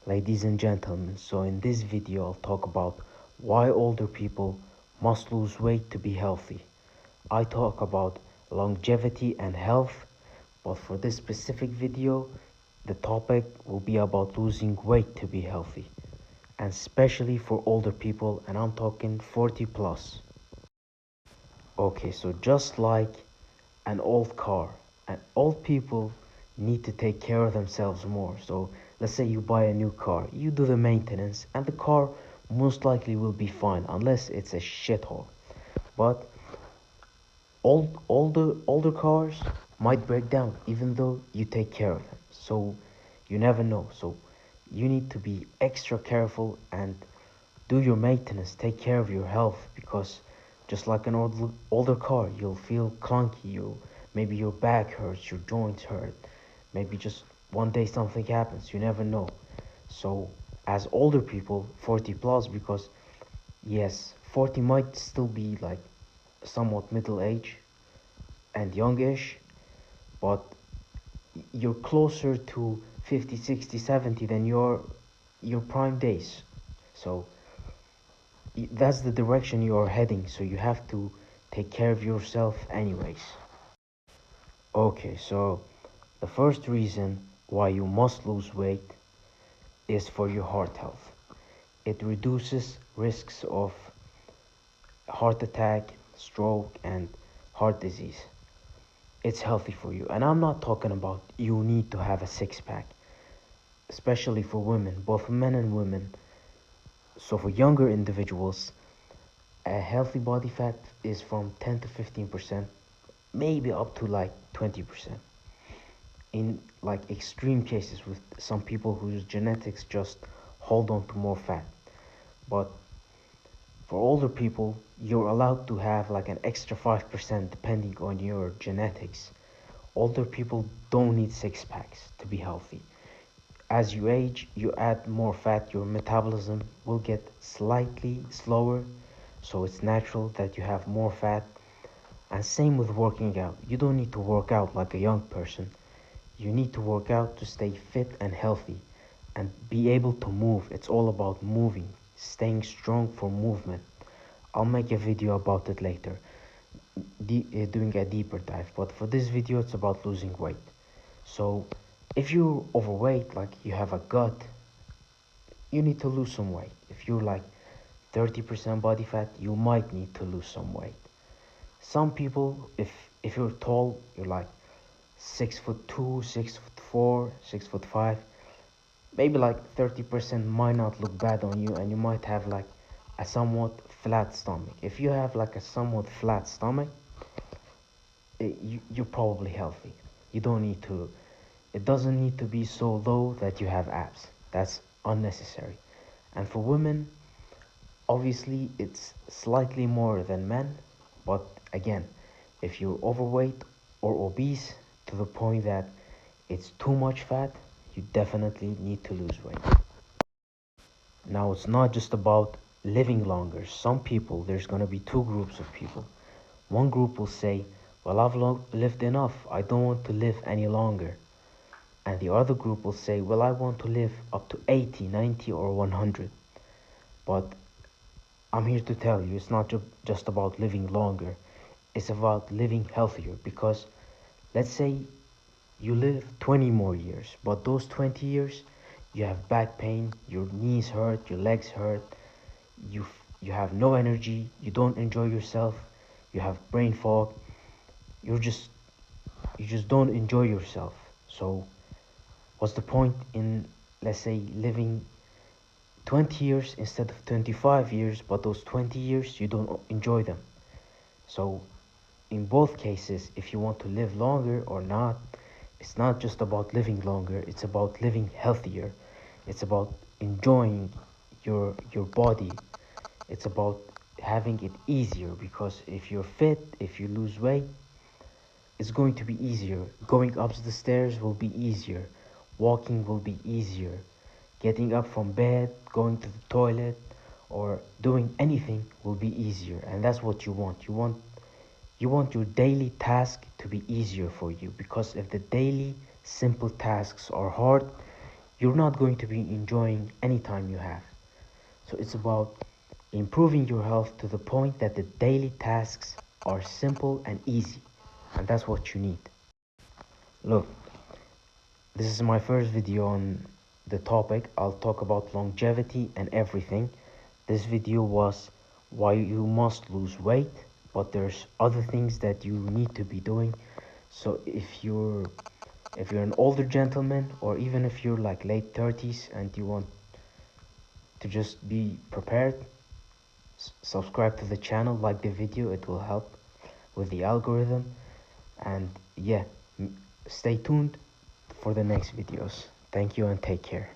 Ladies and gentlemen, so in this video I'll talk about why older people must lose weight to be healthy. I talk about longevity and health, but for this specific video, the topic will be about losing weight to be healthy, and especially for older people, and I'm talking 40 plus. Okay, so just like an old car, and old people need to take care of themselves more. So let's say you buy a new car, you do the maintenance, and the car most likely will be fine unless it's a shithole. But older cars might break down even though you take care of them. So you never know. So you need to be extra careful and do your maintenance, take care of your health, because just like an older car, you'll feel clunky, maybe your back hurts, your joints hurt, maybe just one day something happens, you never know. So as older people, 40 plus, because yes, 40 might still be like somewhat middle age and youngish, but you're closer to 50, 60, 70 than your prime days. So that's the direction you are heading, so you have to take care of yourself anyways. Okay, so the first reason why you must lose weight is for your heart health. It reduces risks of heart attack, stroke, and heart disease. It's healthy for you, and I'm not talking about you need to have a six-pack, especially for women, both men and women. So for younger individuals, a healthy body fat is from 10 to 15%, maybe up to like 20%. In like extreme cases with some people whose genetics just hold on to more fat. But for older people, you're allowed to have like an extra 5% depending on your genetics. Older people don't need six packs to be healthy. As you age, you add more fat, your metabolism will get slightly slower, so it's natural that you have more fat. And same with working out. You don't need to work out like a young person. You need to work out to stay fit and healthy and be able to move. It's all about moving, staying strong for movement. I'll make a video about it later, doing a deeper dive. But for this video, it's about losing weight. So if you're overweight, like you have a gut, you need to lose some weight. If you're like 30% body fat, you might need to lose some weight. Some people, if you're tall, you're like 6'2", 6'4", 6'5", maybe like 30% might not look bad on you, and you might have like a somewhat flat stomach. If you have like a somewhat flat stomach, you're probably healthy. You don't need to, it doesn't need to be so low that you have abs. That's unnecessary. And for women, obviously it's slightly more than men, but again, if you're overweight or obese to the point that it's too much fat, you definitely need to lose weight. Now, it's not just about living longer. Some people, there's going to be two groups of people. One group will say, well, I've lived enough, I don't want to live any longer. And the other group will say, well, I want to live up to 80, 90, or 100. But I'm here to tell you, it's not just about living longer. It's about living healthier, because let's say you live 20 more years, but those 20 years, you have back pain, your knees hurt, your legs hurt, you have no energy, you don't enjoy yourself, you have brain fog, you're just you just don't enjoy yourself. So what's the point in, let's say, living 20 years instead of 25 years, but those 20 years you don't enjoy them? So in both cases, if you want to live longer or not, it's not just about living longer, it's about living healthier. It's about enjoying your body. It's about having it easier, because if you're fit, if you lose weight, it's going to be easier. Going up the stairs will be easier. Walking will be easier. Getting up from bed, going to the toilet, or doing anything will be easier. And that's what you want. You want your daily task to be easier for you, because if the daily simple tasks are hard, you're not going to be enjoying any time you have. So it's about improving your health to the point that the daily tasks are simple and easy, and that's what you need. Look, this is my first video on the topic. I'll talk about longevity and everything. This video was why you must lose weight, but there's other things that you need to be doing. So if you're an older gentleman, or even if you're like late 30s and you want to just be prepared, subscribe to the channel, like the video, it will help with the algorithm. And yeah, stay tuned for the next videos. Thank you and take care.